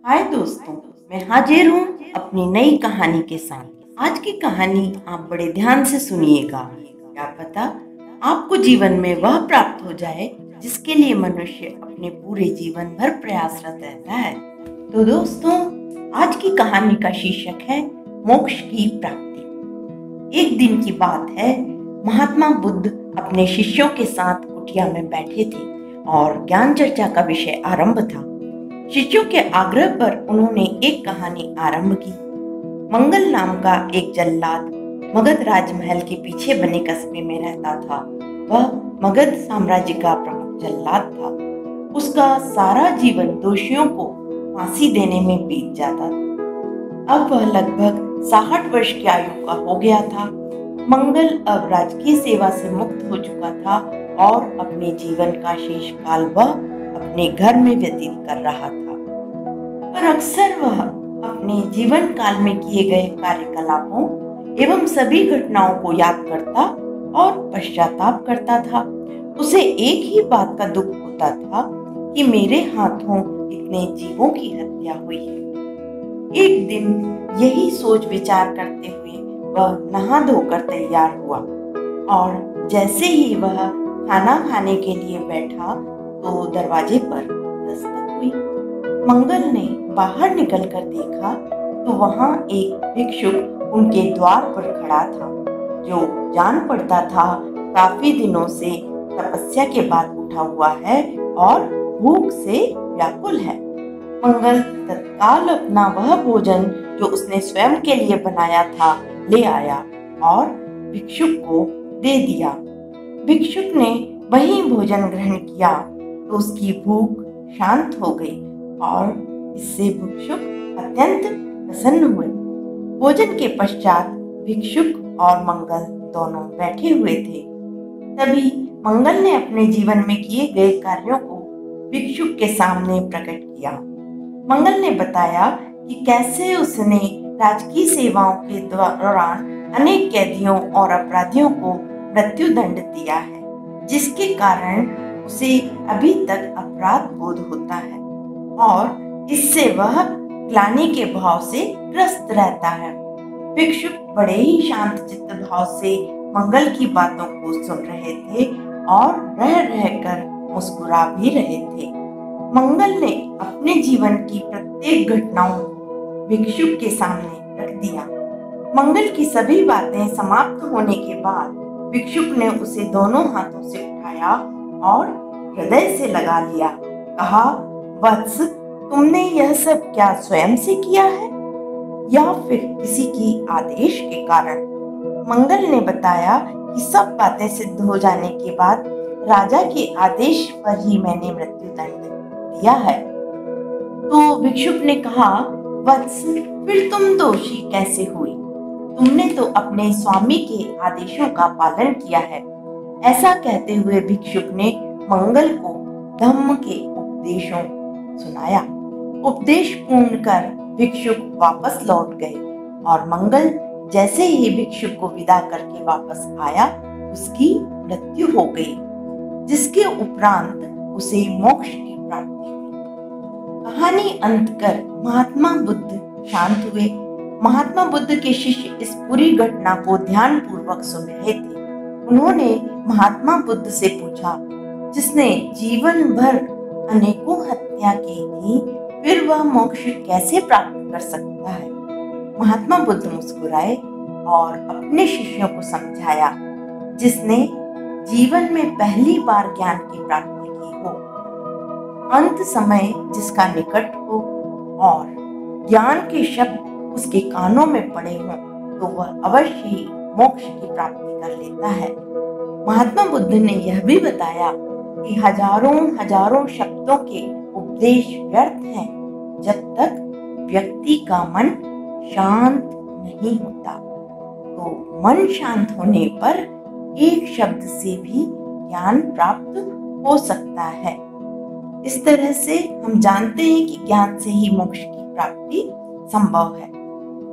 हाय दोस्तों, मैं हाजिर हूँ अपनी नई कहानी के साथ। आज की कहानी आप बड़े ध्यान से सुनिएगा। क्या पता आपको जीवन में वह प्राप्त हो जाए जिसके लिए मनुष्य अपने पूरे जीवन भर प्रयासरत रहता है। तो दोस्तों, आज की कहानी का शीर्षक है मोक्ष की प्राप्ति। एक दिन की बात है, महात्मा बुद्ध अपने शिष्यों के साथ कुटिया में बैठे थे और ज्ञान चर्चा का विषय आरंभ था। शिष्यों के आग्रह पर उन्होंने एक कहानी आरंभ की। मंगल नाम का एक जल्लाद मगध राजमहल के पीछे बने कस्बे में रहता था। वह मगध साम्राज्य का प्रमुख जल्लाद था। उसका सारा जीवन दोषियों को फांसी देने में बीत जाता था। अब वह लगभग 60 वर्ष की आयु का हो गया था। मंगल अब राजकीय सेवा से मुक्त हो चुका था और अपने जीवन का शेष काल वह अपने घर में व्यतीत कर रहा था। पर अक्सर वह अपने जीवन काल में किए गए कार्यकलापों एवं सभी घटनाओं को याद करता और पश्चाताप करता था। उसे एक ही बात का दुख होता था कि मेरे हाथों इतने जीवों की हत्या हुई है। एक दिन यही सोच विचार करते हुए वह नहा धोकर तैयार हुआ और जैसे ही वह खाना खाने के लिए बैठा तो दरवाजे पर दस्तक हुई। मंगल ने बाहर निकलकर देखा तो वहां एक भिक्षुक उनके द्वार पर खड़ा था, जो जान पड़ता था काफी दिनों से तपस्या के बाद उठा हुआ है और भूख से व्याकुल है। मंगल तत्काल अपना वह भोजन जो उसने स्वयं के लिए बनाया था ले आया और भिक्षुक को दे दिया। भिक्षुक ने वही भोजन ग्रहण किया तो उसकी भूख शांत हो गई और इससे भिक्षुक अत्यंत प्रसन्न हुए। भोजन के पश्चात भिक्षुक और मंगल दोनों बैठे हुए थे। तभी मंगल ने अपने जीवन में किए गए कार्यों को भिक्षुक के सामने प्रकट किया। मंगल ने बताया कि कैसे उसने राजकीय सेवाओं के दौरान अनेक कैदियों और अपराधियों को मृत्यु दंड दिया है, जिसके कारण उसे अभी तक अपराध बोध होता है और इससे वह ग्लानि के भाव से ग्रस्त रहता है। भिक्षुक बड़े ही शांत चित्त भाव से मंगल की बातों को सुन रहे थे और रह रहकर मुस्कुरा भी रहे थे। मंगल ने अपने जीवन की प्रत्येक घटनाओं को भिक्षुक के सामने रख दिया। मंगल की सभी बातें समाप्त होने के बाद भिक्षुक ने उसे दोनों हाथों से उठाया और हृदय से लगा लिया। कहा, वत्स, तुमने यह सब क्या स्वयं से किया है या फिर किसी की आदेश के कारण? मंगल ने बताया कि सब बातें सिद्ध हो जाने के बाद राजा के आदेश पर ही मैंने मृत्यु दंड दिया है। तो भिक्षुक ने कहा, वत्स, फिर तुम दोषी कैसे हुई? तुमने तो अपने स्वामी के आदेशों का पालन किया है। ऐसा कहते हुए भिक्षुक ने मंगल को धम्म के उपदेशों सुनाया। उपदेश पूर्ण कर भिक्षुक वापस लौट गए और मंगल जैसे ही भिक्षुक को विदा करके वापस आया, उसकी मृत्यु हो गई, जिसके उपरांत उसे मोक्ष की प्राप्ति हुई। कहानी अंत कर महात्मा बुद्ध शांत हुए। महात्मा बुद्ध के शिष्य इस पूरी घटना को ध्यान पूर्वक सुन रहे थे। उन्होंने महात्मा बुद्ध से पूछा, जिसने जीवन भर अनेकों हत्या की थी, फिर वह मोक्ष कैसे प्राप्त कर सकता है? महात्मा बुद्ध मुस्कुराए और अपने शिष्यों को समझाया, जिसने जीवन में पहली बार ज्ञान की प्राप्ति की हो, अंत समय जिसका निकट हो और ज्ञान के शब्द उसके कानों में पड़े हों, तो वह अवश्य ही मोक्ष की प्राप्ति कर लेता है। महात्मा बुद्ध ने यह भी बताया कि हजारों हजारों शब्दों के उपदेश व्यर्थ हैं जब तक व्यक्ति का मन शांत नहीं होता। तो मन शांत होने पर एक शब्द से भी ज्ञान प्राप्त हो सकता है। इस तरह से हम जानते हैं कि ज्ञान से ही मोक्ष की प्राप्ति संभव है,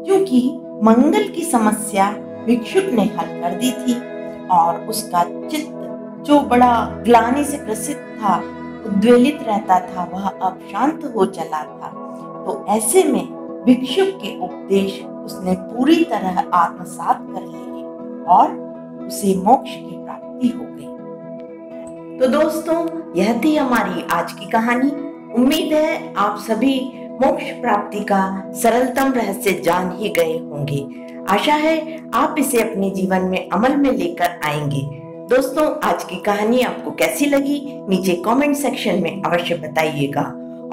क्योंकि मंगल की समस्या भिक्षुक ने हल कर दी थी और उसका चित्त जो बड़ा ग्लानि से ग्रसित था, उद्वेलित रहता था वह अब शांत हो चला था। तो ऐसे में भिक्षुक के उपदेश उसने पूरी तरह आत्मसात कर लिए और उसे मोक्ष की प्राप्ति हो गई। तो दोस्तों, यह थी हमारी आज की कहानी। उम्मीद है आप सभी मोक्ष प्राप्ति का सरलतम रहस्य जान ही गए होंगे। आशा है आप इसे अपने जीवन में अमल में लेकर आएंगे। दोस्तों, आज की कहानी आपको कैसी लगी नीचे कमेंट सेक्शन में अवश्य बताइएगा।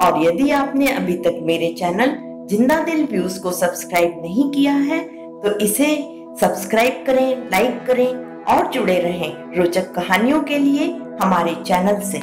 और यदि आपने अभी तक मेरे चैनल जिंदा दिल व्यूज को सब्सक्राइब नहीं किया है तो इसे सब्सक्राइब करें, लाइक करें और जुड़े रहें रोचक कहानियों के लिए हमारे चैनल से।